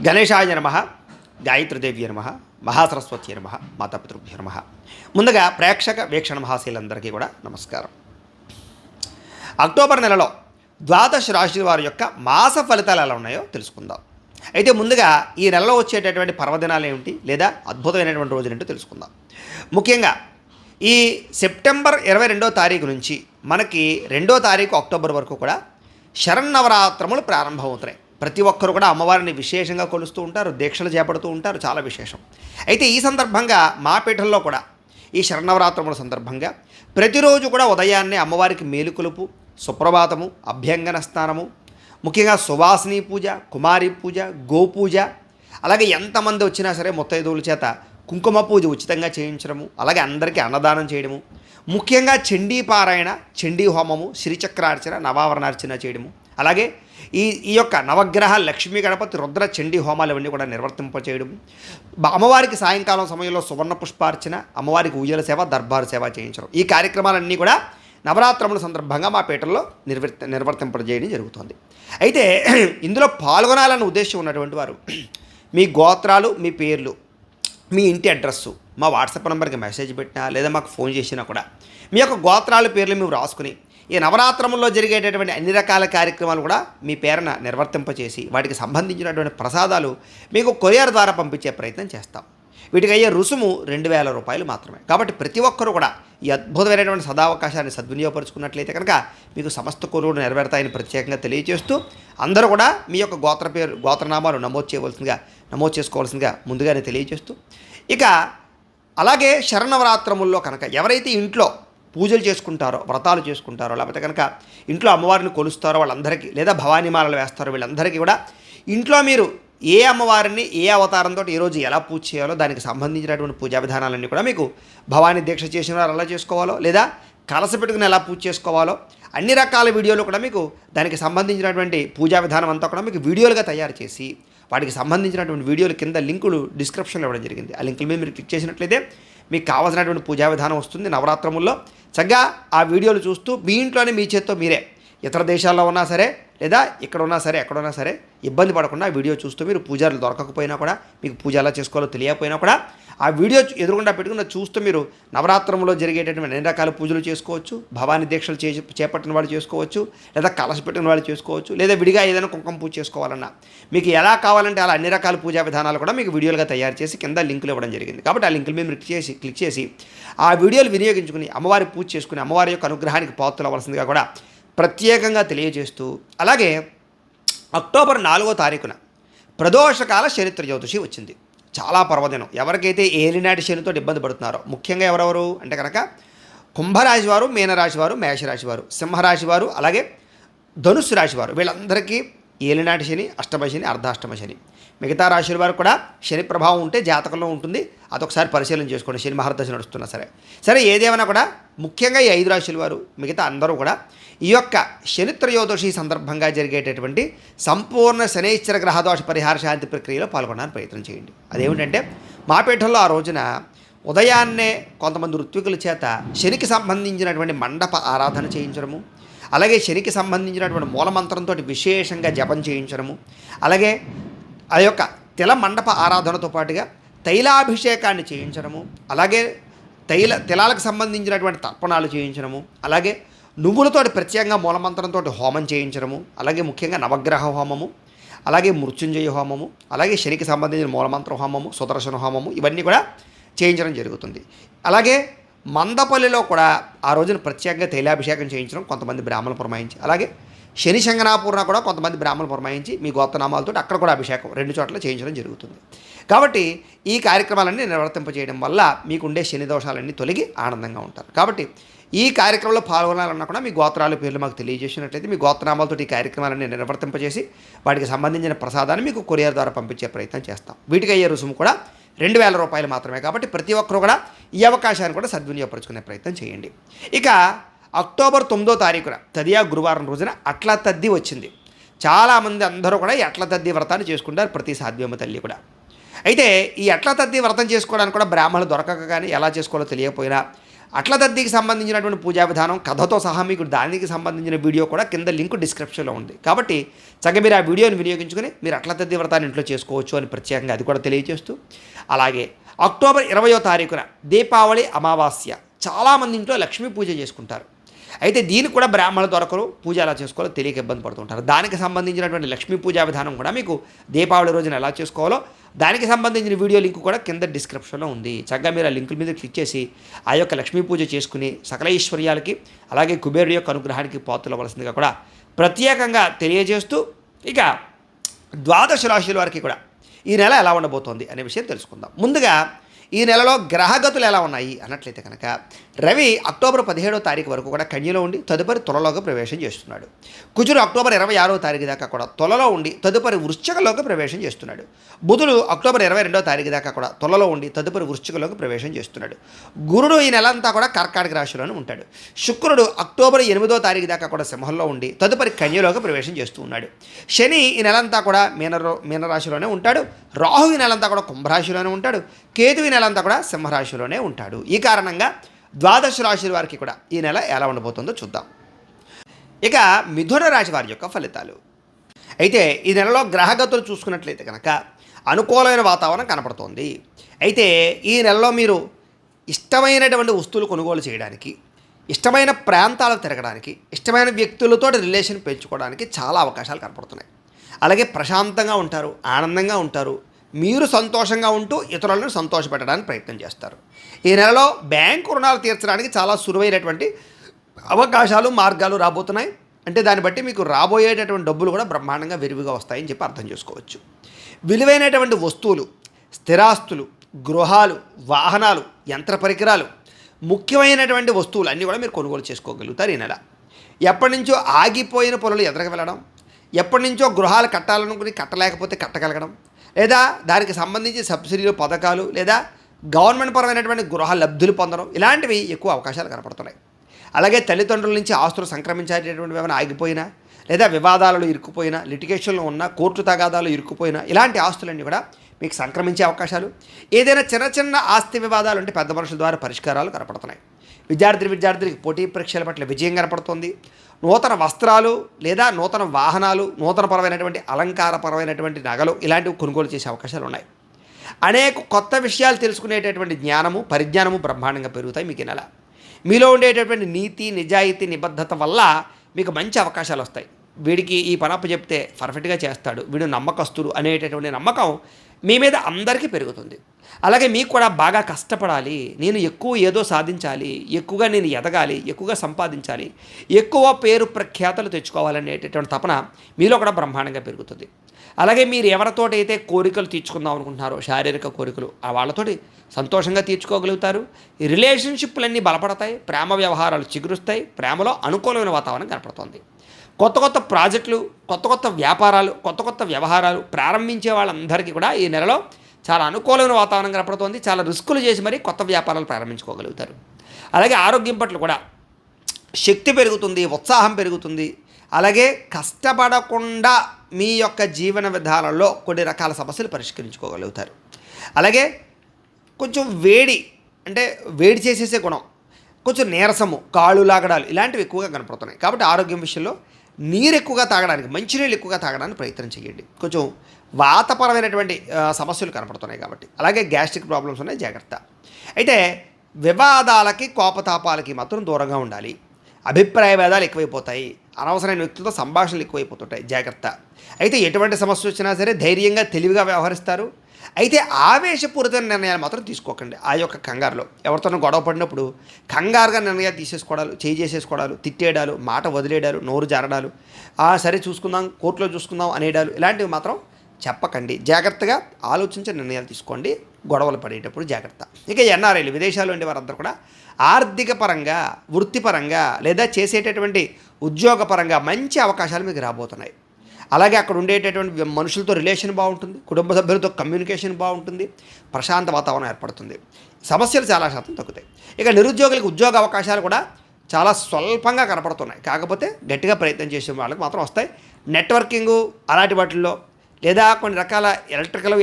గణేశాయ నమః, గాయత్రీదేవ్య నమః, మహాసరస్వతి నమః, మాతాపితృభ్యో నమః. ముందుగా ప్రేక్షక వీక్షణ మహాశీలందరికీ కూడా నమస్కారం. అక్టోబర్ నెలలో ద్వాదశ రాశి వారి యొక్క మాస ఫలితాలు ఎలా ఉన్నాయో తెలుసుకుందాం. అయితే ముందుగా ఈ నెలలో వచ్చేటటువంటి పర్వదినాలు ఏమిటి లేదా అద్భుతమైనటువంటి రోజులు ఏంటో తెలుసుకుందాం. ముఖ్యంగా ఈ సెప్టెంబర్ 22వ తారీఖు నుంచి మనకి 2వ తారీఖు అక్టోబర్ వరకు కూడా శరన్నవరాత్రములు ప్రారంభమవుతున్నాయి. ప్రతి ఒక్కరు కూడా అమ్మవారిని విశేషంగా కొలుస్తూ ఉంటారు, దీక్షలు చేపడుతూ ఉంటారు, చాలా విశేషం. అయితే ఈ సందర్భంగా మా పీఠంలో కూడా ఈ శరన్నవరాత్రముల సందర్భంగా ప్రతిరోజు కూడా ఉదయాన్నే అమ్మవారికి మేలుకొలుపు, సుప్రభాతము, అభ్యంగన స్నానము, ముఖ్యంగా సువాసిని పూజ, కుమారి పూజ, గోపూజ, అలాగే ఎంతమంది వచ్చినా సరే ముత్తైదువుల చేత కుంకుమ పూజ ఉచితంగా చేయించడము, అలాగే అందరికీ అన్నదానం చేయడము, ముఖ్యంగా చండీ పారాయణ, చండీ హోమము, శ్రీచక్రార్చన, నవావరణార్చన చేయడము, అలాగే ఈ యొక్క నవగ్రహ లక్ష్మీ గణపతి రుద్ర చండీ హోమాలు ఇవన్నీ కూడా నిర్వర్తింపచేయడం, అమ్మవారికి సాయంకాలం సమయంలో సువర్ణ పుష్పార్చన, అమ్మవారికి ఊయల సేవ, దర్బారు సేవ చేయించడం, ఈ కార్యక్రమాలన్నీ కూడా నవరాత్రముల సందర్భంగా మా పీఠంలో నిర్వర్తింపజేయడం జరుగుతుంది. అయితే ఇందులో పాల్గొనాలన్న ఉద్దేశం ఉన్నటువంటి వారు మీ గోత్రాలు, మీ పేర్లు, మీ ఇంటి అడ్రస్సు మా వాట్సాప్ నెంబర్కి మెసేజ్ పెట్టినా లేదా మాకు ఫోన్ చేసినా కూడా మీ యొక్క గోత్రాల పేర్లు మేము రాసుకుని ఈ నవరాత్రముల్లో జరిగేటటువంటి అన్ని రకాల కార్యక్రమాలు కూడా మీ పేరున నిర్వర్తింపచేసి వాటికి సంబంధించినటువంటి ప్రసాదాలు మీకు కొరియర్ ద్వారా పంపించే ప్రయత్నం చేస్తాం. వీటికి అయ్యే రుసుము 2,000 రూపాయలు మాత్రమే. కాబట్టి ప్రతి ఒక్కరూ కూడా ఈ అద్భుతమైనటువంటి సదావకాశాన్ని సద్వినియోగపరుచుకున్నట్లయితే కనుక మీకు సమస్త కోరికలు నెరవేరుతాయని ప్రత్యేకంగా తెలియజేస్తూ అందరూ కూడా మీ యొక్క గోత్రనామాలు నమోదు చేసుకోవాల్సిందిగా ముందుగానే తెలియజేస్తూ, ఇక అలాగే శరన్నవరాత్రముల్లో కనుక ఎవరైతే ఇంట్లో పూజలు చేసుకుంటారో, వ్రతాలు చేసుకుంటారో, లేకపోతే కనుక ఇంట్లో అమ్మవారిని కొలుస్తారో వాళ్ళందరికీ, లేదా భవానీమాలలు వేస్తారో వీళ్ళందరికీ కూడా ఇంట్లో మీరు ఏ అమ్మవారిని ఏ అవతారంతో ఈరోజు ఎలా పూజ చేయాలో దానికి సంబంధించినటువంటి పూజా విధానాలన్నీ కూడా మీకు భవానీ దీక్ష చేసిన వారు ఎలా చేసుకోవాలో, లేదా కలస పెట్టుకుని ఎలా పూజ చేసుకోవాలో అన్ని రకాల వీడియోలు కూడా మీకు దానికి సంబంధించినటువంటి పూజా విధానం అంతా కూడా మీకు వీడియోలుగా తయారు చేసి వాటికి సంబంధించినటువంటి వీడియోలు కింద లింకులు డిస్క్రిప్షన్లో ఇవ్వడం జరిగింది. ఆ లింకుల మీద మీరు క్లిక్ చేసినట్లయితే మీకు కావాల్సినటువంటి పూజా విధానం వస్తుంది. నవరాత్రముల్లో చక్కగా ఆ వీడియోలు చూస్తూ మీ ఇంట్లోనే మీ చేత్తో మీరే ఇతర దేశాల్లో ఉన్నా సరే లేదా ఇక్కడ ఉన్నా సరే ఎక్కడున్నా సరే ఇబ్బంది పడకుండా ఆ వీడియో చూస్తూ మీరు పూజలు దొరకకపోయినా కూడా, మీకు పూజ ఎలా చేసుకోవాలో తెలియకపోయినా కూడా ఆ వీడియో ఎదురుగుండా పెట్టుకుని చూస్తూ మీరు నవరాత్రంలో జరిగేటటువంటి అన్ని రకాల పూజలు చేసుకోవచ్చు. భవానీ దీక్షలు చేపట్టిన వాళ్ళు చేసుకోవచ్చు, లేదా కలశ పెట్టిన వాళ్ళు చేసుకోవచ్చు, లేదా విడిగా ఏదైనా కుంకుమ పూజ చేసుకోవాలన్నా మీకు ఎలా కావాలంటే అలా అన్ని రకాల పూజా విధానాలు కూడా మీకు వీడియోలుగా తయారు చేసి కింద లింకులు ఇవ్వడం జరిగింది. కాబట్టి ఆ లింకుల మీద మీరు క్లిక్ చేసి ఆ వీడియోలు వినియోగించుకుని అమ్మవారి పూజ చేసుకుని అమ్మవారి యొక్క అనుగ్రహానికి పాత్రలు అవ్వాల్సిందిగా కూడా ప్రత్యేకంగా తెలియజేస్తూ, అలాగే అక్టోబర్ 4వ తారీఖున ప్రదోషకాల శని త్రయోదశి వచ్చింది. చాలా పర్వదినం. ఎవరికైతే ఏలినాటి శనితో ఇబ్బంది పడుతున్నారో, ముఖ్యంగా ఎవరెవరు అంటే కనుక కుంభరాశి వారు, మీనరాశి వారు, మేషరాశి వారు, సింహరాశి వారు, అలాగే ధనుస్సు రాశి వారు, వీళ్ళందరికీ ఏలినాటి శని, అష్టమ శని, అర్ధాష్టమ శని. మిగతా రాశుల వారు కూడా శని ప్రభావం ఉంటే జాతకంలో ఉంటుంది. అదొకసారి పరిశీలన చేసుకోండి. శని మహర్దశ నడుస్తున్నా సరే ఏదేమైనా కూడా ముఖ్యంగా ఈ 5 రాశుల వారు మిగతా అందరూ కూడా ఈ యొక్క శని త్రయోదశి సందర్భంగా జరిగేటటువంటి సంపూర్ణ శనైశ్చర గ్రహదోష పరిహార శాంతి ప్రక్రియలో పాల్గొనడానికి ప్రయత్నం చేయండి. అదేమిటంటే మా పీఠంలో ఆ రోజున ఉదయాన్నే కొంతమంది ఋత్వికుల చేత శనికి సంబంధించినటువంటి మండప ఆరాధన చేయించడము, అలాగే శనికి సంబంధించినటువంటి మూలమంత్రంతో విశేషంగా జపం చేయించడము, అలాగే ఆ యొక్క తిల మండప ఆరాధనతో పాటుగా తైలాభిషేకాన్ని చేయించడము, అలాగే తిలాలకు సంబంధించినటువంటి తర్పణాలు చేయించడము, అలాగే నువ్వులతోటి ప్రత్యేకంగా మూలమంత్రంతో హోమం చేయించడము, అలాగే ముఖ్యంగా నవగ్రహ హోమము, అలాగే మృత్యుంజయ హోమము, అలాగే శనికి సంబంధించిన మూలమంత్ర హోమము, సుదర్శన హోమము, ఇవన్నీ కూడా చేయించడం జరుగుతుంది. అలాగే మందపల్లిలో కూడా ఆ రోజున ప్రత్యేకంగా తైలాభిషేకం చేయించడం కొంతమంది బ్రాహ్మణులు పురమాయించి, అలాగే శని శంగనాపూర్ణ కూడా కొంతమంది బ్రాహ్మణులు పురమాయించి మీ గోత్రనామాలతో అక్కడ కూడా అభిషేకం 2 చోట్ల చేయించడం జరుగుతుంది. కాబట్టి ఈ కార్యక్రమాలన్నీ నిర్వర్తింపజేయడం వల్ల మీకుండే శని దోషాలన్నీ తొలగి ఆనందంగా ఉంటారు. కాబట్టి ఈ కార్యక్రమంలో పాల్గొనాలన్నా కూడా మీ గోత్రాల పేర్లు మాకు తెలియజేసినట్లయితే మీ గోత్రనామాలతో ఈ కార్యక్రమాలన్నీ నిర్వర్తింపజేసి వాటికి సంబంధించిన ప్రసాదాన్ని మీకు కొరియర్ ద్వారా పంపించే ప్రయత్నం చేస్తాం. వీటికి అయ్యే రుసుము కూడా 2,000 రూపాయలు మాత్రమే. కాబట్టి ప్రతి ఒక్కరూ కూడా ఈ అవకాశాన్ని కూడా సద్వినియోగపరుచుకునే ప్రయత్నం చేయండి. ఇక అక్టోబర్ 9వ తారీఖున తదియా గురువారం రోజున అట్ల తద్ది వచ్చింది. చాలామంది అందరూ కూడా ఈ అట్ల తద్ది వ్రతాన్ని చేసుకుంటారు, ప్రతి సాధ్యమ తల్లి కూడా. అయితే ఈ అట్ల తద్ది వ్రతం చేసుకోవడానికి కూడా బ్రాహ్మణులు దొరకక కానీ ఎలా చేసుకోవాలో తెలియకపోయినా అట్లతద్దికి సంబంధించినటువంటి పూజా విధానం కథతో సహా మీకు దానికి సంబంధించిన వీడియో కూడా కింద లింక్ డిస్క్రిప్షన్లో ఉంది. కాబట్టి చక్కగా మీరు ఆ వీడియోని వినియోగించుకుని మీరు అట్లతద్ది వ్రతాన్ని ఇంట్లో చేసుకోవచ్చు అని ప్రత్యేకంగా అది కూడా తెలియజేస్తూ, అలాగే అక్టోబర్ 20వ తారీఖున దీపావళి అమావాస్య చాలామంది ఇంట్లో లక్ష్మీ పూజ చేసుకుంటారు. అయితే దీనికి కూడా బ్రాహ్మణుల దొరకరు, పూజ ఎలా చేసుకోవాలో తెలియక ఇబ్బంది పడుతుంటారు. దానికి సంబంధించినటువంటి లక్ష్మీ పూజా విధానం కూడా మీకు దీపావళి రోజున ఎలా చేసుకోవాలో దానికి సంబంధించిన వీడియో లింక్ కూడా కింద డిస్క్రిప్షన్లో ఉంది. చక్కగా మీరు ఆ లింకుల మీద క్లిక్ చేసి ఆ యొక్క లక్ష్మీ పూజ చేసుకుని సకల ఐశ్వర్యాలకి అలాగే కుబేరుడి యొక్క అనుగ్రహానికి పాత్రలవలసిందిగా కూడా ప్రత్యేకంగా తెలియజేస్తూ, ఇక ద్వాదశ రాశుల వారికి కూడా ఈ నెల ఎలా ఉండబోతోంది అనే విషయం తెలుసుకుందాం. ముందుగా ఈ నెలలో గ్రహగతులు ఎలా ఉన్నాయి అన్నట్లయితే కనుక రవి అక్టోబర్ 17వ తారీఖు వరకు కూడా కన్యలో ఉండి తదుపరి తులలోకి ప్రవేశం చేస్తున్నాడు. కుజుడు అక్టోబర్ 26వ తారీఖు దాకా కూడా తులలో ఉండి తదుపరి వృశ్చికలోకి ప్రవేశం చేస్తున్నాడు. బుధుడు అక్టోబర్ 22వ తారీఖు దాకా కూడా తులలో ఉండి తదుపరి వృశ్చికలోకి ప్రవేశం చేస్తున్నాడు. గురుడు ఈ నెల అంతా కూడా కర్కాటక రాశిలోనే ఉంటాడు. శుక్రుడు అక్టోబర్ 8వ తారీఖు దాకా కూడా సింహంలో ఉండి తదుపరి కన్యలోకి ప్రవేశం చేస్తూ ఉన్నాడు. శని ఈ నెలంతా కూడా మీనరాశిలోనే ఉంటాడు. రాహు ఈ నెలంతా కూడా కుంభరాశిలోనే ఉంటాడు. కేతు ఈ నెలంతా కూడా సింహరాశిలోనే ఉంటాడు. ఈ కారణంగా ద్వాదశ రాశుల వారికి కూడా ఈ నెల ఎలా ఉండబోతుందో చూద్దాం. ఇక మిథున రాశి వారి యొక్క ఫలితాలు. అయితే ఈ నెలలో గ్రహగతులు చూసుకున్నట్లయితే కనుక అనుకూలమైన వాతావరణం కనపడుతోంది. అయితే ఈ నెలలో మీరు ఇష్టమైనటువంటి వస్తువులు కొనుగోలు చేయడానికి, ఇష్టమైన ప్రాంతాలకు తిరగడానికి, ఇష్టమైన వ్యక్తులతో రిలేషన్ పెంచుకోవడానికి చాలా అవకాశాలు కనపడుతున్నాయి. అలాగే ప్రశాంతంగా ఉంటారు, ఆనందంగా ఉంటారు. మీరు సంతోషంగా ఉంటూ ఇతరులను సంతోషపెట్టడానికి ప్రయత్నం చేస్తారు. ఈ నెలలో బ్యాంకు రుణాలు తీర్చడానికి చాలా సులువైనటువంటి అవకాశాలు, మార్గాలు రాబోతున్నాయి. అంటే దాన్ని బట్టి మీకు రాబోయేటటువంటి డబ్బులు కూడా బ్రహ్మాండంగా విరివిగా వస్తాయని చెప్పి అర్థం చేసుకోవచ్చు. విలువైనటువంటి వస్తువులు, స్థిరాస్తులు, గృహాలు, వాహనాలు, యంత్ర పరికరాలు, ముఖ్యమైనటువంటి వస్తువులు అన్నీ కూడా మీరు కొనుగోలు చేసుకోగలుగుతారు ఈ నెల. ఎప్పటి నుంచో ఆగిపోయిన పనులు ఎదురుకు వెళ్ళడం, ఎప్పటి నుంచో గృహాలు కట్టాలనుకుని కట్టలేకపోతే కట్టగలగడం, లేదా దానికి సంబంధించి సబ్సిడీలు, పథకాలు లేదా గవర్నమెంట్ పరమైనటువంటి గృహ లబ్ధులు పొందడం, ఇలాంటివి ఎక్కువ అవకాశాలు కనపడుతున్నాయి. అలాగే తల్లిదండ్రుల నుంచి ఆస్తులు సంక్రమించేటటువంటివి ఏమైనా ఆగిపోయినా, లేదా వివాదాలలో ఇరుక్కుపోయినా, లిటిగేషన్లో ఉన్న కోర్టు తగాదాలు ఇరుక్కుపోయినా, ఇలాంటి ఆస్తులన్నీ కూడా మీకు సంక్రమించే అవకాశాలు, ఏదైనా చిన్న చిన్న ఆస్తి వివాదాలు ఉంటే పెద్ద మనుషుల ద్వారా పరిష్కారాలు కనపడుతున్నాయి. విద్యార్థులకి పోటీ పరీక్షల పట్ల విజయం కనపడుతుంది. నూతన వస్త్రాలు లేదా నూతన వాహనాలు, నూతనపరమైనటువంటి అలంకారపరమైనటువంటి నగలు ఇలాంటివి కొనుగోలు చేసే అవకాశాలు ఉన్నాయి. అనేక కొత్త విషయాలు తెలుసుకునేటటువంటి జ్ఞానము, పరిజ్ఞానము బ్రహ్మాండంగా పెరుగుతాయి మీకు ఈ నెల. మీలో ఉండేటటువంటి నీతి, నిజాయితీ, నిబద్ధత వల్ల మీకు మంచి అవకాశాలు వస్తాయి. వీడికి ఈ పనప్పు చెప్తే పర్ఫెక్ట్గా చేస్తాడు, వీడు నమ్మకస్తుడు అనేటటువంటి నమ్మకం మీ మీద అందరికీ పెరుగుతుంది. అలాగే మీకు కూడా బాగా కష్టపడాలి, నేను ఎక్కువ ఏదో సాధించాలి, ఎక్కువగా నేను ఎదగాలి, ఎక్కువగా సంపాదించాలి, ఎక్కువ పేరు ప్రఖ్యాతలు తెచ్చుకోవాలనేటటువంటి తపన మీలో కూడా బ్రహ్మాండంగా పెరుగుతుంది. అలాగే మీరు ఎవరితోటైతే కోరికలు తీర్చుకుందాం అనుకుంటున్నారో, శారీరక కోరికలు, ఆ వాళ్ళతోటి సంతోషంగా తీర్చుకోగలుగుతారు. ఈ రిలేషన్షిప్లన్నీ బలపడతాయి, ప్రేమ వ్యవహారాలు చిగురుస్తాయి, ప్రేమలో అనుకూలమైన వాతావరణం కనపడుతుంది. కొత్త కొత్త ప్రాజెక్టులు, కొత్త కొత్త వ్యాపారాలు, కొత్త కొత్త వ్యవహారాలు ప్రారంభించే వాళ్ళందరికీ కూడా ఈ నెలలో చాలా అనుకూలమైన వాతావరణం కనపడుతోంది. చాలా రిస్కులు చేసి మరీ కొత్త వ్యాపారాలు ప్రారంభించుకోగలుగుతారు. అలాగే ఆరోగ్యం పట్ల కూడా శక్తి పెరుగుతుంది, ఉత్సాహం పెరుగుతుంది. అలాగే కష్టపడకుండా మీ యొక్క జీవన విధానంలో కొన్ని రకాల సమస్యలు పరిష్కరించుకోగలుగుతారు. అలాగే కొంచెం వేడి చేసేసే గుణం, కొంచెం నీరసము, కాళ్ళు లాగడాలు ఇలాంటివి ఎక్కువగా కనపడుతున్నాయి. కాబట్టి ఆరోగ్యం విషయంలో నీరు ఎక్కువగా తాగడానికి, మంచినీళ్ళు ఎక్కువగా తాగడానికి ప్రయత్నం చేయండి. కొంచెం వాతపరమైనటువంటి సమస్యలు కనపడుతున్నాయి కాబట్టి. అలాగే గ్యాస్ట్రిక్ ప్రాబ్లమ్స్ ఉన్నాయి, జాగ్రత్త. అయితే వివాదాలకి, కోపతాపాలకి మాత్రం దూరంగా ఉండాలి. అభిప్రాయ భేదాలు ఎక్కువైపోతాయి, అనవసరమైన వ్యక్తులతో సంభాషణలు ఎక్కువైపోతుంటాయి, జాగ్రత్త. అయితే ఎటువంటి సమస్య వచ్చినా సరే ధైర్యంగా, తెలివిగా వ్యవహరిస్తారు. అయితే ఆవేశపూరిత నిర్ణయాలు మాత్రం తీసుకోకండి. ఆ యొక్క కంగారులో ఎవరితోనో గొడవ పడినప్పుడు కంగారుగా నిర్ణయాలు తీసేసుకోవడాలు, చేసేసుకోవడాలు, తిట్టేయడాలు, మాట వదిలేయడాలు, నోరు జారడాలు, సరే చూసుకుందాం, కోర్టులో చూసుకుందాం అనేడాలు, ఇలాంటివి మాత్రం చెప్పకండి. జాగ్రత్తగా ఆలోచించి నిర్ణయాలు తీసుకోండి, గొడవలు పడేటప్పుడు జాగ్రత్త. ఇక ఎన్ఆర్ఐలు, విదేశాల్లో ఉండే వారందరూ కూడా ఆర్థిక పరంగా, వృత్తిపరంగా లేదా చేసేటటువంటి ఉద్యోగపరంగా మంచి అవకాశాలు మీకు రాబోతున్నాయి. అలాగే అక్కడ ఉండేటటువంటి మనుషులతో రిలేషన్ బాగుంటుంది, కుటుంబ సభ్యులతో కమ్యూనికేషన్ బాగుంటుంది, ప్రశాంత వాతావరణం ఏర్పడుతుంది, సమస్యలు చాలా శాతం తగ్గుతాయి. ఇక నిరుద్యోగులకు ఉద్యోగ అవకాశాలు కూడా చాలా స్వల్పంగా కనపడుతున్నాయి. కాకపోతే గట్టిగా ప్రయత్నం చేసే వాళ్ళకి మాత్రం వస్తాయి. నెట్వర్కింగు అలాంటి వాటిల్లో, లేదా కొన్ని రకాల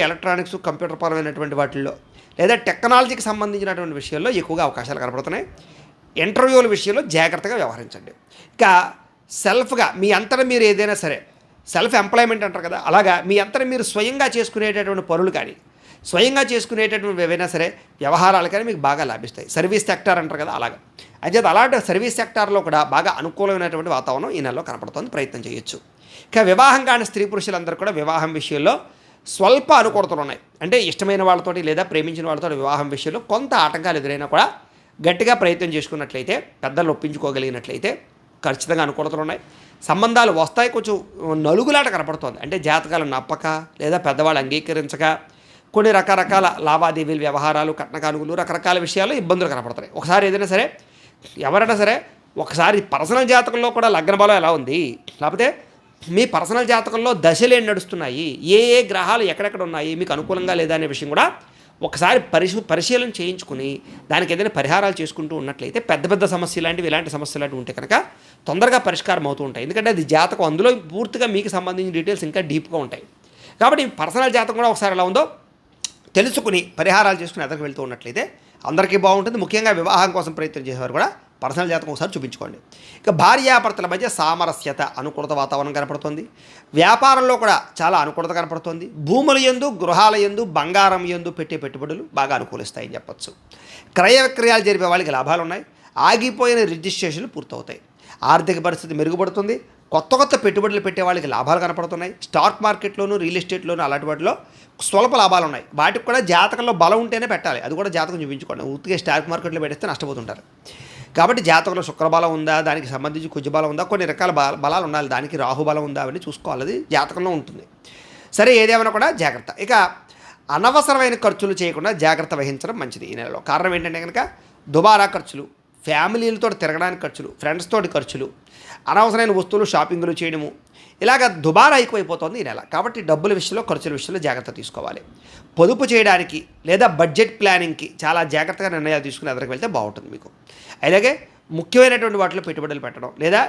ఎలక్ట్రానిక్స్, కంప్యూటర్ పరమైనటువంటి వాటిల్లో, లేదా టెక్నాలజీకి సంబంధించినటువంటి విషయాల్లో ఎక్కువగా అవకాశాలు కనపడుతున్నాయి. ఇంటర్వ్యూల విషయంలో జాగ్రత్తగా వ్యవహరించండి. ఇక సెల్ఫ్గా మీ అంతటా మీరు ఏదైనా సరే సెల్ఫ్ ఎంప్లాయ్మెంట్ అంటారు కదా, అలాగా మీ అంతటా మీరు స్వయంగా చేసుకునేటటువంటి పనులు కానీ స్వయంగా చేసుకునేటటువంటి ఏవైనా సరే వ్యవహారాలు కానీ మీకు బాగా లాభిస్తాయి. సర్వీస్ సెక్టార్ అంటారు కదా, అలాగా అయితే అలాంటి సర్వీస్ సెక్టార్లో కూడా బాగా అనుకూలమైనటువంటి వాతావరణం ఈ నెలలో కనపడుతుంది. ప్రయత్నం చేయొచ్చు. ఇక వివాహం కాని స్త్రీ పురుషులందరూ కూడా వివాహం విషయంలో స్వల్ప అనుకూలతలు ఉన్నాయి. అంటే ఇష్టమైన వాళ్ళతోటి లేదా ప్రేమించిన వాళ్ళతో వివాహం విషయంలో కొంత ఆటంకాలు ఎదురైనా కూడా గట్టిగా ప్రయత్నం చేసుకున్నట్లయితే, పెద్దలు ఒప్పించుకోగలిగినట్లయితే ఖచ్చితంగా అనుకూలతలు ఉన్నాయి. సంబంధాలు వస్తాయి. కొంచెం నలుగులాట కనపడుతోంది. అంటే జాతకాలు నప్పక లేదా పెద్దవాళ్ళు అంగీకరించక కొన్ని రకరకాల లావాదేవీలు, వ్యవహారాలు, కట్న కానుకలు, రకరకాల విషయాల్లో ఇబ్బందులు కనపడతాయి. ఒకసారి ఏదైనా సరే ఎవరైనా సరే ఒకసారి పర్సనల్ జాతకంలో కూడా లగ్న బలం ఎలా ఉంది, లేకపోతే మీ పర్సనల్ జాతకంలో దశలు ఏం నడుస్తున్నాయి, ఏ ఏ గ్రహాలు ఎక్కడెక్కడ ఉన్నాయి, మీకు అనుకూలంగా లేదా అనే విషయం కూడా ఒకసారి పరిశీలన చేయించుకుని దానికి ఏదైనా పరిహారాలు చేసుకుంటూ ఉన్నట్లయితే పెద్ద పెద్ద సమస్యలు లాంటివి, ఇలాంటి సమస్యలు లాంటివి ఉంటే కనుక తొందరగా పరిష్కారం అవుతూ ఉంటాయి. ఎందుకంటే అది జాతకం, అందులో పూర్తిగా మీకు సంబంధించిన డీటెయిల్స్ ఇంకా డీప్గా ఉంటాయి. కాబట్టి పర్సనల్ జాతకం కూడా ఒకసారి ఎలా ఉందో తెలుసుకుని పరిహారాలు చేసుకుని ఎదరికి వెళ్తూ ఉన్నట్లయితే అందరికీ బాగుంటుంది. ముఖ్యంగా వివాహం కోసం ప్రయత్నం చేసేవారు కూడా పర్సనల్ జాతకం ఒకసారి చూపించుకోండి. ఇక భార్యాభర్తల మధ్య సామరస్యత, అనుకూలత వాతావరణం కనపడుతుంది. వ్యాపారంలో కూడా చాలా అనుకూలత కనపడుతుంది. భూముల యందు, గృహాల యందు, బంగారం యందు పెట్టే పెట్టుబడులు బాగా అనుకూలిస్తాయని చెప్పచ్చు. క్రయ విక్రయాలు జరిపే వాళ్ళకి లాభాలు ఉన్నాయి. ఆగిపోయిన రిజిస్ట్రేషన్లు పూర్తవుతాయి. ఆర్థిక పరిస్థితి మెరుగుపడుతుంది. కొత్త కొత్త పెట్టుబడులు పెట్టే వాళ్ళకి లాభాలు కనపడుతున్నాయి. స్టాక్ మార్కెట్లోను, రియల్ ఎస్టేట్లోను అలాంటి వాటిలో స్వల్ప లాభాలు ఉన్నాయి. వాటికి కూడా జాతకంలో బలం ఉంటేనే పెట్టాలి. అది కూడా జాతకం చూపించుకోండి. ఉత్తిగా స్టాక్ మార్కెట్లో పెడితే నష్టపోతుంటారు. కాబట్టి జాతకంలో శుక్రబలం ఉందా, దానికి సంబంధించి కుజ బలం ఉందా, కొన్ని రకాల బలాలు ఉండాలి. దానికి రాహుబలం ఉందా అవన్నీ చూసుకోవాలి. అది జాతకంలో ఉంటుంది. సరే, ఏదేమైనా కూడా జాగ్రత్త. ఇక అనవసరమైన ఖర్చులు చేయకుండా జాగ్రత్త వహించడం మంచిది ఈ నెలలో. కారణం ఏంటంటే కనుక దుబారా ఖర్చులు, ఫ్యామిలీలతో తిరగడానికి ఖర్చులు, ఫ్రెండ్స్ తోటి ఖర్చులు, అనవసరమైన వస్తువులు షాపింగ్లు చేయడము, ఇలాగ దుబారా ఎక్కువైపోతుంది ఈ నెల. కాబట్టి డబ్బుల విషయంలో, ఖర్చుల విషయంలో జాగ్రత్త తీసుకోవాలి. పొదుపు చేయడానికి లేదా బడ్జెట్ ప్లానింగ్కి చాలా జాగ్రత్తగా నిర్ణయాలు తీసుకుని ఎదురుకు వెళ్తే బాగుంటుంది మీకు. అలాగే ముఖ్యమైనటువంటి వాటిలో పెట్టుబడులు పెట్టడం లేదా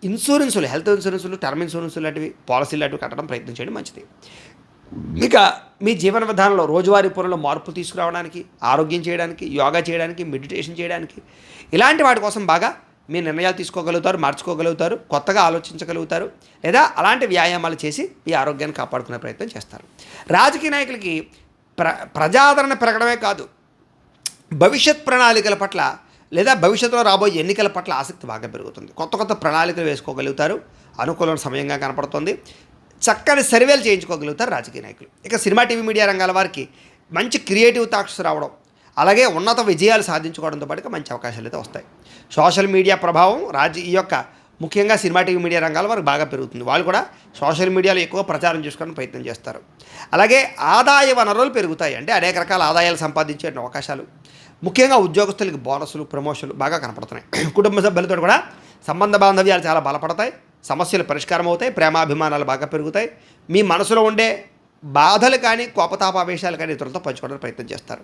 ఇన్సూరెన్సులు, హెల్త్ ఇన్సూరెన్సులు, టర్మ్ ఇన్సూరెన్సులు లాంటివి, పాలసీలు లాంటివి కట్టడం ప్రయత్నం చేయడం మంచిది. ఇక మీ జీవన విధానంలో రోజువారీ పనుల్లో మార్పు తీసుకురావడానికి, ఆరోగ్యం చేయడానికి, యోగా చేయడానికి, మెడిటేషన్ చేయడానికి, ఇలాంటి వాటి కోసం బాగా మీ నిర్ణయాలు తీసుకోగలుగుతారు, మార్చుకోగలుగుతారు, కొత్తగా ఆలోచించగలుగుతారు, లేదా అలాంటి వ్యాయామాలు చేసి మీ ఆరోగ్యాన్ని కాపాడుకునే ప్రయత్నం చేస్తారు. రాజకీయ నాయకులకి ప్రజాదరణ పెరగడమే కాదు, భవిష్యత్ ప్రణాళికల పట్ల లేదా భవిష్యత్తులో రాబోయే ఎన్నికల పట్ల ఆసక్తి బాగా పెరుగుతుంది. కొత్త కొత్త ప్రణాళికలు వేసుకోగలుగుతారు. అనుకూలమైన సమయంగా కనపడుతుంది. చక్కని సర్వేలు చేయించుకోగలుగుతారు రాజకీయ నాయకులు. ఇక సినిమా, టీవీ, మీడియా రంగాల వారికి మంచి క్రియేటివ్ థాట్స్ రావడం, అలాగే ఉన్నత విజయాలు సాధించుకోవడంతో పాటుగా మంచి అవకాశాలు అయితే వస్తాయి. సోషల్ మీడియా ప్రభావం ఈ యొక్క ముఖ్యంగా సినిమా, టీవీ, మీడియా రంగాల వారికి బాగా పెరుగుతుంది. వాళ్ళు కూడా సోషల్ మీడియాలో ఎక్కువ ప్రచారం చేసుకోవడానికి ప్రయత్నం చేస్తారు. అలాగే ఆదాయ వనరులు పెరుగుతాయి. అంటే అనేక రకాల ఆదాయాలు సంపాదించే అవకాశాలు, ముఖ్యంగా ఉద్యోగస్తులకి బోనసులు, ప్రమోషన్లు బాగా కనపడుతున్నాయి. కుటుంబ సభ్యులతో కూడా సంబంధ బాంధవ్యాలు చాలా బలపడతాయి. సమస్యలు పరిష్కారం అవుతాయి. ప్రేమాభిమానాలు బాగా పెరుగుతాయి. మీ మనసులో ఉండే బాధలు కానీ, కోపతాపావేశాలు కానీ ఇతరులతో పంచుకోవడానికి ప్రయత్నం చేస్తారు.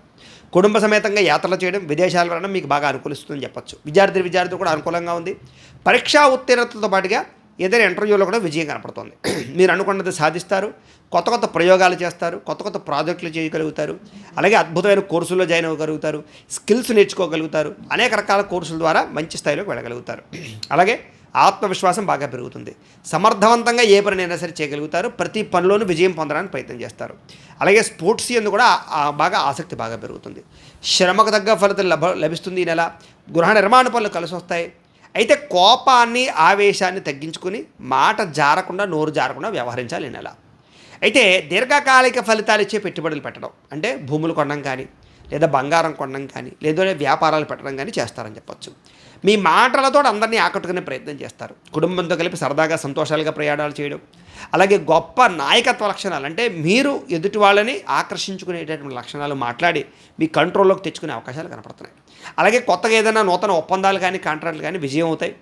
కుటుంబ సమేతంగా యాత్రలు చేయడం, విదేశాలు వెళ్ళడం మీకు బాగా అనుకూలిస్తుందని చెప్పచ్చు. విద్యార్థులు కూడా అనుకూలంగా ఉంది. పరీక్షా ఉత్తీర్ణతతో పాటుగా ఏదైనా ఇంటర్వ్యూలో కూడా విజయం కనపడుతుంది. మీరు అనుకున్నది సాధిస్తారు. కొత్త కొత్త ప్రయోగాలు చేస్తారు. కొత్త కొత్త ప్రాజెక్టులు చేయగలుగుతారు. అలాగే అద్భుతమైన కోర్సుల్లో జాయిన్ అవ్వగలుగుతారు. స్కిల్స్ నేర్చుకోగలుగుతారు. అనేక రకాల కోర్సుల ద్వారా మంచి స్థాయిలోకి వెళ్ళగలుగుతారు. అలాగే ఆత్మవిశ్వాసం బాగా పెరుగుతుంది. సమర్థవంతంగా ఏ పనినైనా సరే చేయగలుగుతారు. ప్రతి పనిలోనూ విజయం పొందడానికి ప్రయత్నం చేస్తారు. అలాగే స్పోర్ట్స్ యందు కూడా బాగా ఆసక్తి బాగా పెరుగుతుంది. శ్రమకు తగ్గ ఫలితం లభిస్తుంది ఈ నెల. గృహ నిర్మాణ పనులు కలిసి వస్తాయి. అయితే కోపాన్ని, ఆవేశాన్ని తగ్గించుకుని మాట జారకుండా, నోరు జారకుండా వ్యవహరించాలి ఈ నెల. అయితే దీర్ఘకాలిక ఫలితాలు ఇచ్చే పెట్టుబడులు పెట్టడం, అంటే భూములు కొనడం కానీ, లేదా బంగారం కొనడం కానీ, లేదా వ్యాపారాలు పెట్టడం కానీ చేస్తారని చెప్పచ్చు. మీ మాటలతో అందరినీ ఆకట్టుకునే ప్రయత్నం చేస్తారు. కుటుంబంతో కలిపి సరదాగా, సంతోషాలుగా ప్రయాణాలు చేయడం, అలాగే గొప్ప నాయకత్వ లక్షణాలు, అంటే మీరు ఎదుటి వాళ్ళని ఆకర్షించుకునేటటువంటి లక్షణాలు మాట్లాడి మీ కంట్రోల్లోకి తెచ్చుకునే అవకాశాలు కనపడుతున్నాయి. అలాగే కొత్తగా ఏదైనా నూతన ఒప్పందాలు కానీ, కాంట్రాక్టులు కానీ విజయం అవుతాయి.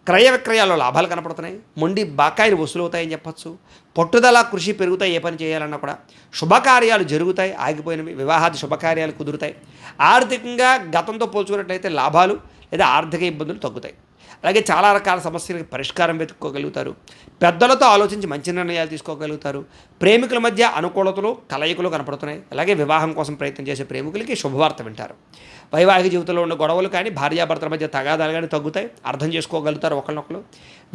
క్రయ విక్రయాల్లో లాభాలు కనపడుతున్నాయి. మొండి బకాయిలు వసూలు అవుతాయని చెప్పచ్చు. పట్టుదల, కృషి పెరుగుతాయి. ఏ పని చేయాలన్నా కూడా శుభకార్యాలు జరుగుతాయి. ఆగిపోయినవి, వివాహాది శుభకార్యాలు కుదురుతాయి. ఆర్థికంగా గతంతో పోల్చుకున్నట్లయితే లాభాలు లేదా ఆర్థిక ఇబ్బందులు తగ్గుతాయి. అలాగే చాలా రకాల సమస్యలకు పరిష్కారం వెతుక్కోగలుగుతారు. పెద్దలతో ఆలోచించి మంచి నిర్ణయాలు తీసుకోగలుగుతారు. ప్రేమికుల మధ్య అనుకూలతలు కలయికలు కనపడుతున్నాయి. అలాగే వివాహం కోసం ప్రయత్నం చేసే ప్రేమికులకి శుభవార్త వింటారు. వైవాహిక జీవితంలో ఉన్న గొడవలు కానీ భార్యాభర్తల మధ్య తగాదాలు కానీ తగ్గుతాయి. అర్థం చేసుకోగలుగుతారు ఒకరినొకరు.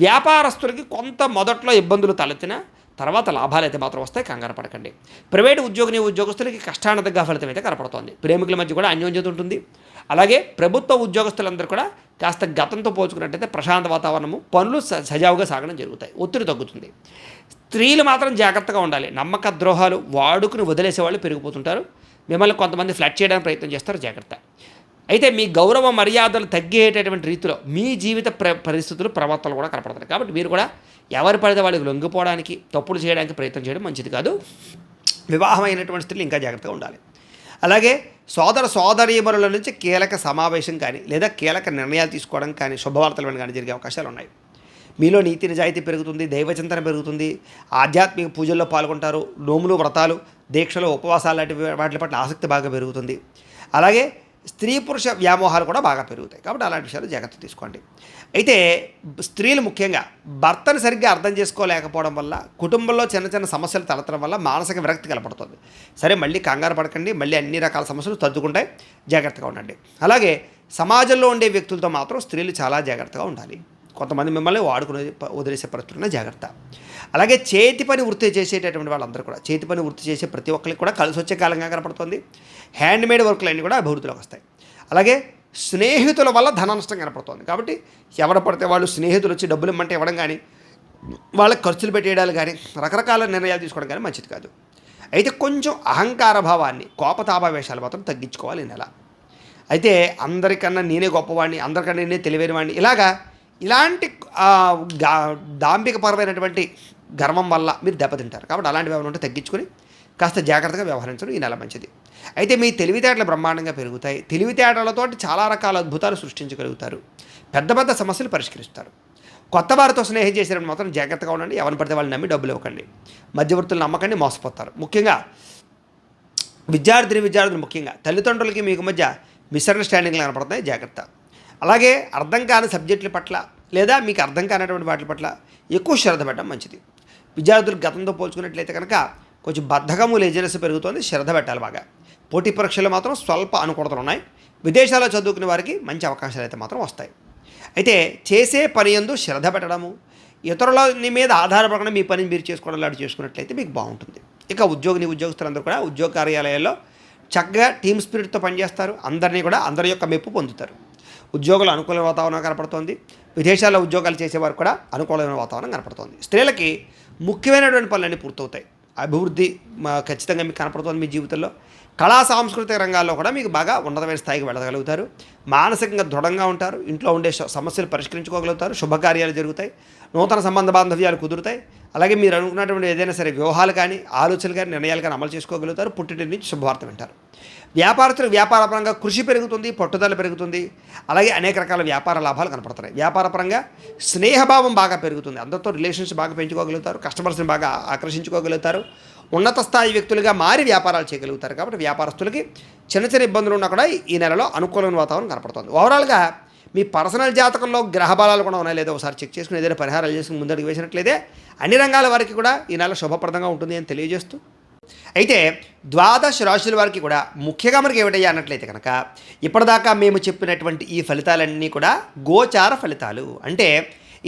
వ్యాపారస్తులకి కొంత మొదట్లో ఇబ్బందులు తలెత్తినా తర్వాత లాభాలు అయితే మాత్రం వస్తాయి, కంగారు పడకండి. ప్రైవేటు ఉద్యోగస్తులకి కష్టానతగా ఫలితం అయితే కనపడుతోంది. ప్రేమికుల మధ్య కూడా అన్యోన్యత ఉంటుంది. అలాగే ప్రభుత్వ ఉద్యోగస్తులందరూ కూడా కాస్త గతంతో పోల్చుకున్నట్టయితే ప్రశాంత వాతావరణము, పనులు సజావుగా సాగడం జరుగుతాయి, ఒత్తిడి తగ్గుతుంది. స్త్రీలు మాత్రం జాగ్రత్తగా ఉండాలి. నమ్మక ద్రోహాలు వాడుకుని వదిలేసే వాళ్ళు పెరిగిపోతుంటారు. మిమ్మల్ని కొంతమంది ఫ్లడ్ చేయడానికి ప్రయత్నం చేస్తారు, జాగ్రత్త. అయితే మీ గౌరవ మర్యాదలు తగ్గేటటువంటి రీతిలో మీ జీవిత పరిస్థితులు ప్రవర్తనలు కూడా కనపడతాయి. కాబట్టి మీరు కూడా ఎవరి పడితే వాళ్ళకి లొంగిపోవడానికి, తప్పులు చేయడానికి ప్రయత్నం చేయడం మంచిది కాదు. వివాహమైనటువంటి స్త్రీలు ఇంకా జాగ్రత్తగా ఉండాలి. అలాగే సోదరీమణుల నుంచి కీలక సమావేశం కానీ లేదా కీలక నిర్ణయాలు తీసుకోవడం కానీ శుభవార్తలు కానీ జరిగే అవకాశాలు ఉన్నాయి. మీలో నీతి నిజాయితీ పెరుగుతుంది, దైవచింతన పెరుగుతుంది, ఆధ్యాత్మిక పూజల్లో పాల్గొంటారు, నోములు, వ్రతాలు, దీక్షలు, ఉపవాసాలు లాంటి వాటి పట్ల ఆసక్తి బాగా పెరుగుతుంది. అలాగే స్త్రీ పురుష వ్యామోహాలు కూడా బాగా పెరుగుతాయి. కాబట్టి అలాంటి విషయాలు జాగ్రత్త తీసుకోండి. అయితే స్త్రీలు ముఖ్యంగా భర్తను సరిగ్గా అర్థం చేసుకోలేకపోవడం వల్ల, కుటుంబంలో చిన్న చిన్న సమస్యలు తలెత్తడం వల్ల మానసిక విరక్తి కనపడుతుంది. సరే, మళ్ళీ కంగారు పడకండి, మళ్ళీ అన్ని రకాల సమస్యలు తగ్గుకుంటాయి, జాగ్రత్తగా ఉండండి. అలాగే సమాజంలో ఉండే వ్యక్తులతో మాత్రం స్త్రీలు చాలా జాగ్రత్తగా ఉండాలి. కొంతమంది మిమ్మల్ని వాడుకుని వదిలేసే పరిస్థితున్న జాగ్రత్త. అలాగే చేతి పని వృత్తి చేసేటటువంటి వాళ్ళందరూ కూడా, చేతి పని వృత్తి చేసే ప్రతి ఒక్కరికి కూడా కలిసి వచ్చే కాలంగా కనపడుతుంది. హ్యాండ్మేడ్ వర్క్లు అన్నీ కూడా అభివృద్ధిలోకి వస్తాయి. అలాగే స్నేహితుల వల్ల ధన నష్టం కనపడుతుంది. కాబట్టి ఎవరు పడితే వాళ్ళు స్నేహితులు వచ్చి డబ్బులు ఇమ్మంటే ఇవ్వడం కానీ, వాళ్ళకి ఖర్చులు పెట్టేయడాలు కానీ, రకరకాల నిర్ణయాలు తీసుకోవడం కానీ మంచిది కాదు. అయితే కొంచెం అహంకార భావాన్ని, కోపతాపావేశాలు మాత్రం తగ్గించుకోవాలి ఈ నెల. అయితే అందరికన్నా నేనే గొప్పవాడిని, అందరికన్నా నేనే తెలివైన వాడిని, ఇలాంటి దాంభికపరమైనటువంటి గర్వం వల్ల మీరు దెబ్బతింటారు. కాబట్టి అలాంటి వ్యవహారం ఉంటే తగ్గించుకొని కాస్త జాగ్రత్తగా వ్యవహరించడం ఈ నెల మంచిది. అయితే మీ తెలివితేటలు బ్రహ్మాండంగా పెరుగుతాయి. తెలివితేటలతో చాలా రకాల అద్భుతాలు సృష్టించగలుగుతారు. పెద్ద పెద్ద సమస్యలు పరిష్కరిస్తారు. కొత్త వారితో స్నేహం చేసేటప్పుడు మాత్రం జాగ్రత్తగా ఉండండి. ఎవరిని పడితే వాళ్ళని నమ్మి డబ్బులు ఇవ్వకండి. మధ్యవర్తులు నమ్మకండి, మోసపోతారు. ముఖ్యంగా విద్యార్థులు ముఖ్యంగా తల్లిదండ్రులకి మీకు మధ్య మిస్అండర్స్టాండింగ్లు కనపడుతున్నాయి, జాగ్రత్త. అలాగే అర్థం కాని సబ్జెక్టుల పట్ల లేదా మీకు అర్థం కానటువంటి వాటి పట్ల ఎక్కువ శ్రద్ధ పెట్టడం మంచిది. విద్యార్థులు గతంతో పోల్చుకున్నట్లయితే కనుక కొంచెం బద్ధకము, లేజినెస్ పెరుగుతుంది, శ్రద్ధ పెట్టాలి బాగా. పోటీ పరీక్షలు మాత్రం స్వల్ప అనుకూలతలు ఉన్నాయి. విదేశాల్లో చదువుకునే వారికి మంచి అవకాశాలు అయితే మాత్రం వస్తాయి. అయితే చేసే పని యందు శ్రద్ధ పెట్టడము, ఇతరుల మీద ఆధారపడకుండా మీ పని మీరు చేసుకోవడం లాంటి చేసుకున్నట్లయితే మీకు బాగుంటుంది. ఇక ఉద్యోగస్తులందరూ కూడా ఉద్యోగ కార్యాలయాల్లో చక్కగా టీమ్ స్పిరిట్తో పనిచేస్తారు. అందరి యొక్క మెప్పు పొందుతారు. ఉద్యోగులు అనుకూల వాతావరణం కనపడుతోంది. విదేశాల్లో ఉద్యోగాలు చేసేవారు కూడా అనుకూలమైన వాతావరణం కనపడుతోంది. స్త్రీలకి ముఖ్యమైనటువంటి పనులన్నీ పూర్తవుతాయి. అభివృద్ధి ఖచ్చితంగా మీకు కనపడుతుంది. మీ జీవితంలో కళా సాంస్కృతిక రంగాల్లో కూడా మీకు బాగా ఉన్నతమైన స్థాయికి వెళ్ళగలుగుతారు. మానసికంగా దృఢంగా ఉంటారు. ఇంట్లో ఉండే సమస్యలు పరిష్కరించుకోగలుగుతారు. శుభకార్యాలు జరుగుతాయి. నూతన సంబంధ బాంధవ్యాలు కుదురుతాయి. అలాగే మీరు అనుకున్నటువంటి ఏదైనా సరే వ్యూహాలు కానీ, ఆలోచనలు కానీ, నిర్ణయాలు కానీ అమలు చేసుకోగలుగుతారు. పుట్టింటి నుంచి శుభవార్త వింటారు. వ్యాపారస్తులు వ్యాపారపరంగా కృషి పెరుగుతుంది, పట్టుదల పెరుగుతుంది. అలాగే అనేక రకాల వ్యాపార లాభాలు కనపడుతున్నాయి. వ్యాపారపరంగా స్నేహభావం బాగా పెరుగుతుంది. అందరితో రిలేషన్స్ బాగా పెంచుకోగలుగుతారు. కస్టమర్స్ని బాగా ఆకర్షించుకోగలుగుతారు. ఉన్నత స్థాయి వ్యక్తులుగా మారి వ్యాపారాలు చేయగలుగుతారు. కాబట్టి వ్యాపారస్తులకి చిన్న చిన్న ఇబ్బందులు ఉన్నా కూడా ఈ నెలలో అనుకూలమైన వాతావరణం కనపడుతుంది. ఓవరాల్గా మీ పర్సనల్ జాతకంలో గ్రహ బలాలు కూడా ఉన్నాయి లేదో ఒకసారి చెక్ చేసుకుని ఏదైనా పరిహారాలు చేసుకుని ముందడుగు వేసినట్లయితే అన్ని రంగాల వారికి కూడా ఈ నెల శుభప్రదంగా ఉంటుంది అని తెలియజేస్తూ, అయితే ద్వాదశ రాశుల వారికి కూడా ముఖ్యంగా మనకి ఏమిటయ్యా అన్నట్లయితే కనుక ఇప్పటిదాకా మేము చెప్పినటువంటి ఈ ఫలితాలన్నీ కూడా గోచార ఫలితాలు. అంటే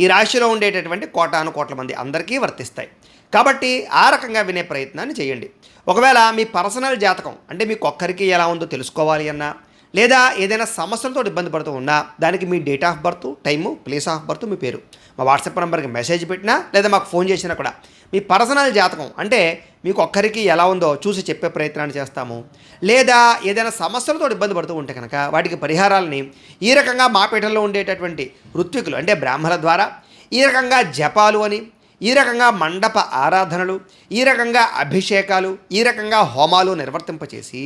ఈ రాశిలో ఉండేటటువంటి కోటాను కోట్ల మంది అందరికీ వర్తిస్తాయి. కాబట్టి ఆ రకంగా వినే ప్రయత్నాన్ని చేయండి. ఒకవేళ మీ పర్సనల్ జాతకం అంటే మీకు ఒక్కరికి ఎలా ఉందో తెలుసుకోవాలి అన్నా, లేదా ఏదైనా సమస్యలతో ఇబ్బంది పడుతూ ఉన్నా దానికి మీ date of birth, time, place of birth, మీ పేరు మా వాట్సాప్ నెంబర్కి మెసేజ్ పెట్టినా లేదా మాకు ఫోన్ చేసినా కూడా మీ పర్సనల్ జాతకం అంటే మీకు ఒక్కరికి ఎలా ఉందో చూసి చెప్పే ప్రయత్నాన్ని చేస్తాము. లేదా ఏదైనా సమస్యలతో ఇబ్బంది పడుతూ ఉంటే కనుక వాటికి పరిహారాలని ఈ రకంగా మా పీఠంలో ఉండేటటువంటి ఋత్వికులు అంటే బ్రాహ్మణుల ద్వారా ఈ రకంగా జపాలు అని, ఈ రకంగా మండప ఆరాధనలు, ఈ రకంగా అభిషేకాలు, ఈ రకంగా హోమాలు నిర్వర్తింపచేసి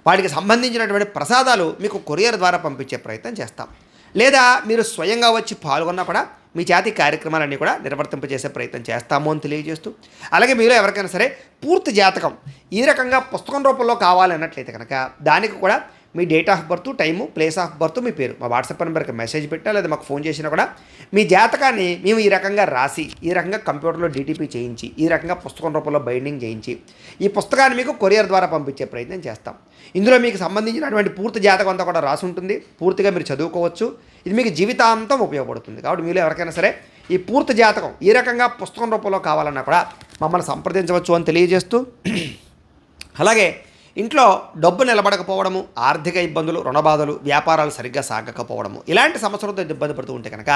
వాటికి సంబంధించినటువంటి ప్రసాదాలు మీకు కొరియర్ ద్వారా పంపించే ప్రయత్నం చేస్తాం. లేదా మీరు స్వయంగా వచ్చి పాల్గొన్నా కూడా మీ జాతి కార్యక్రమాలన్నీ కూడా నిర్వర్తింపజేసే ప్రయత్నం చేస్తాము అని తెలియజేస్తూ, అలాగే మీరు ఎవరికైనా సరే పూర్తి జాతకం ఈ రకంగా పుస్తకం రూపంలో కావాలన్నట్లయితే కనుక దానికి కూడా మీ date of birth, time, place of birth, మీ పేరు మా వాట్సాప్ నెంబర్కి మెసేజ్ పెట్టినా లేదా మాకు ఫోన్ చేసినా కూడా మీ జాతకాన్ని మేము ఈ రకంగా రాసి, ఈ రకంగా కంప్యూటర్లో డీటీపీ చేయించి, ఈ రకంగా పుస్తకం రూపంలో బైండింగ్ చేయించి ఈ పుస్తకాన్ని మీకు కొరియర్ ద్వారా పంపించే ప్రయత్నం చేస్తాం. ఇందులో మీకు సంబంధించినటువంటి పూర్తి జాతకం అంతా కూడా రాసి ఉంటుంది. పూర్తిగా మీరు చదువుకోవచ్చు. ఇది మీకు జీవితాంతం ఉపయోగపడుతుంది. కాబట్టి మీరు ఎవరికైనా సరే ఈ పూర్తి జాతకం ఈ రకంగా పుస్తకం రూపంలో కావాలన్నా కూడా మమ్మల్ని సంప్రదించవచ్చు అని తెలియజేస్తూ, అలాగే ఇంట్లో డబ్బు నిలబడకపోవడము, ఆర్థిక ఇబ్బందులు, రుణబాధలు, వ్యాపారాలు సరిగ్గా సాగకపోవడము, ఇలాంటి సమస్యలతో ఇబ్బంది పడుతూ ఉంటే కనుక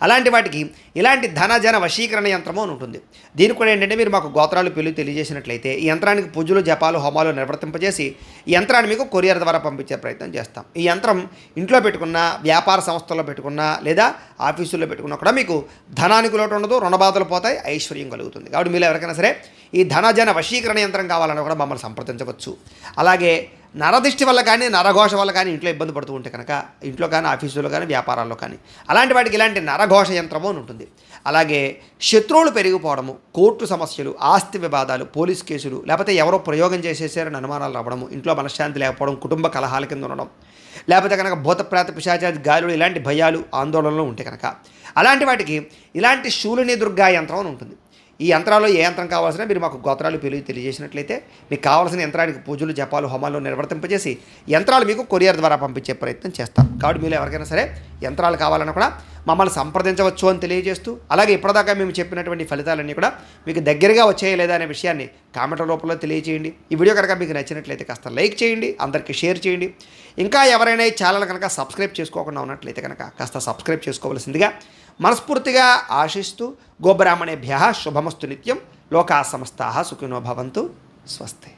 అలాంటి వాటికి ఇలాంటి ధనజన వశీకరణ యంత్రము అని ఉంటుంది. దీనికి కూడా ఏంటంటే మీరు మాకు గోత్రాలు పేర్లు తెలియజేసినట్లయితే ఈ యంత్రానికి పూజలు, జపాలు, హోమాలు నిర్వర్తింపజేసి ఈ యంత్రాన్ని మీకు కొరియర్ ద్వారా పంపించే ప్రయత్నం చేస్తాం. ఈ యంత్రం ఇంట్లో పెట్టుకున్న, వ్యాపార సంస్థల్లో పెట్టుకున్న లేదా ఆఫీసుల్లో పెట్టుకున్నా కూడా మీకు ధనానికి లోటు ఉండదు, రుణబాధలు పోతాయి, ఐశ్వర్యం కలుగుతుంది. కాబట్టి మీరు ఎవరికైనా సరే ఈ ధనజన వశీకరణ యంత్రం కావాలన్నా కూడా మమ్మల్ని సంప్రదించవచ్చు. అలాగే నరదిష్టి వల్ల కానీ, నరఘోష వల్ల కానీ ఇంట్లో ఇబ్బంది పడుతూ ఉంటే కనుక ఇంట్లో కానీ, ఆఫీసులో కానీ, వ్యాపారాల్లో కానీ అలాంటి వాటికి ఇలాంటి నరఘోష యంత్రము అని ఉంటుంది. అలాగే శత్రువులు పెరిగిపోవడము, కోర్టు సమస్యలు, ఆస్తి వివాదాలు, పోలీస్ కేసులు, లేకపోతే ఎవరో ప్రయోగం చేసేసారని అనుమానాలు రావడము, ఇంట్లో మనశ్శాంతి లేకపోవడం, కుటుంబ కలహాల కింద ఉండడం, లేకపోతే కనుక భూతప్రేత పిశాచాది గాలులు, ఇలాంటి భయాలు, ఆందోళనలు ఉంటే కనుక అలాంటి వాటికి ఇలాంటి శూలిని దుర్గా యంత్రం అని ఉంటుంది. ఈ యంత్రాల్లో ఏ యంత్రం కావాల్సిన మీరు మాకు గోత్రాలు పేర్లు తెలియజేసినట్లయితే మీకు కావాల్సిన యంత్రానికి పూజలు, జపాలు, హోమాలు నిర్వర్తింపజేసి యంత్రాలు మీకు కొరియర్ ద్వారా పంపించే ప్రయత్నం చేస్తాం. కాబట్టి మీరు ఎవరికైనా సరే యంత్రాలు కావాలన్నా కూడా మమ్మల్ని సంప్రదించవచ్చు అని తెలియజేస్తూ, అలాగే ఇప్పటిదాకా మేము చెప్పినటువంటి ఫలితాలన్నీ కూడా మీకు దగ్గరగా వచ్చాయా లేదా అనే విషయాన్ని కామెంట్ల రూపంలో తెలియజేయండి. ఈ వీడియో కనుక మీకు నచ్చినట్లయితే కాస్త లైక్ చేయండి, అందరికీ షేర్ చేయండి. ఇంకా ఎవరైనా ఈ ఛానల్ కనుక సబ్స్క్రైబ్ చేసుకోకుండా ఉన్నట్లయితే కనుక కాస్త సబ్స్క్రైబ్ చేసుకోవాల్సిందిగా మనస్ఫూర్తిగా ఆశిస్తూ, గోబ్రాహ్మణేభ్యః శుభమస్తు నిత్యం, లోకా సమస్తాః సుఖినో భవంతు, స్వస్తి.